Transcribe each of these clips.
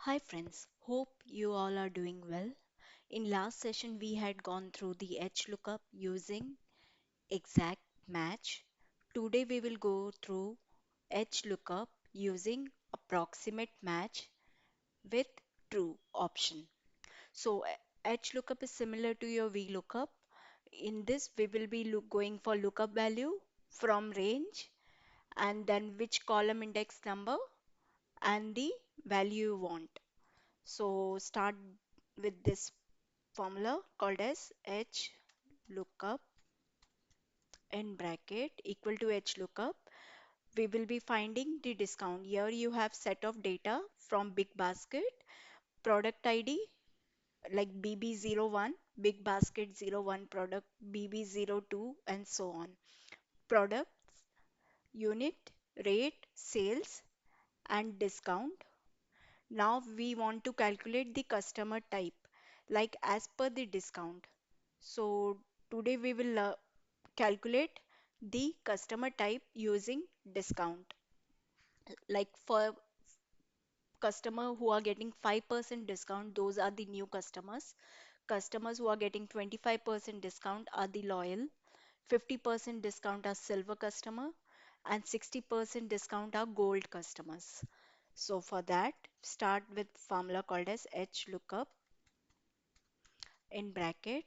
Hi friends, hope you all are doing well. In last session we had gone through the HLOOKUP using exact match. Today we will go through HLOOKUP using approximate match with true option. So HLOOKUP is similar to your VLOOKUP. In this we will be going for lookup value from range and then which column index number and the value you want. So start with this formula called as H lookup in bracket equal to H lookup. We will be finding the discount. Here you have set of data from big basket, product ID like BB01, big basket 01 product BB02 and so on. Products, unit, rate, sales and discount. Now we want to calculate the customer type like as per the discount. So today we will calculate the customer type using discount. Like for customer who are getting 5% discount, those are the new customers. Customers who are getting 25% discount are the loyal. 50% discount are silver customer and 60% discount are gold customers. So for that, start with formula called as H lookup in bracket.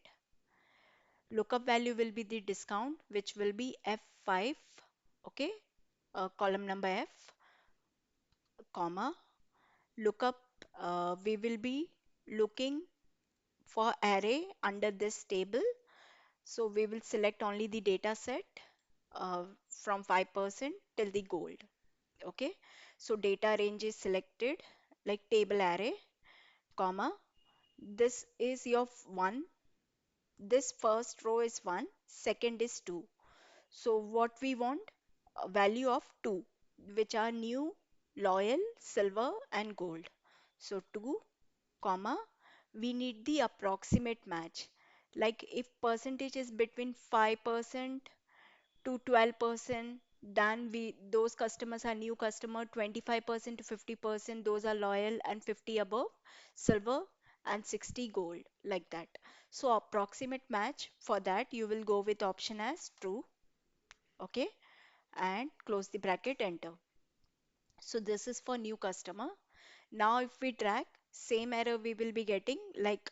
Lookup value will be the discount, which will be F5, okay, column number F, comma. Lookup, we will be looking for array under this table. So we will select only the data set from 5% till the gold, okay. So data range is selected like table array, comma. This is your 1. This first row is 1, second is 2. So what we want? A value of 2, which are new, loyal, silver and gold. So 2, comma, we need the approximate match. Like if percentage is between 5% to 12%, then those customers are new customer, 25% to 50%, those are loyal and 50 above, silver and 60 gold, like that. So approximate match, for that you will go with option as true, okay, and close the bracket, enter. So this is for new customer. Now if we drag, same error we will be getting like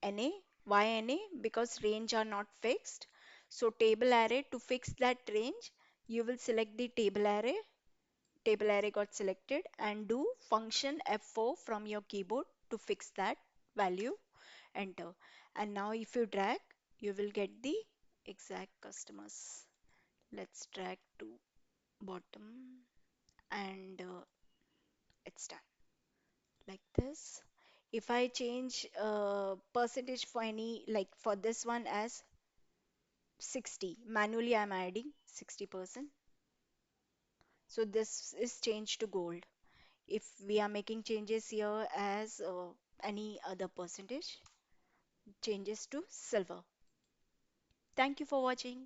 NA, why NA? Because range are not fixed. So table array, to fix that range, you will select the table array got selected and do function F4 from your keyboard to fix that value, enter. And now if you drag, you will get the exact customers. Let's drag to bottom and it's done like this. If I change percentage for any, like for this one as 60, manually I'm adding 60%. So this is changed to gold. If we are making changes here as any other percentage, changes to silver. Thank you for watching.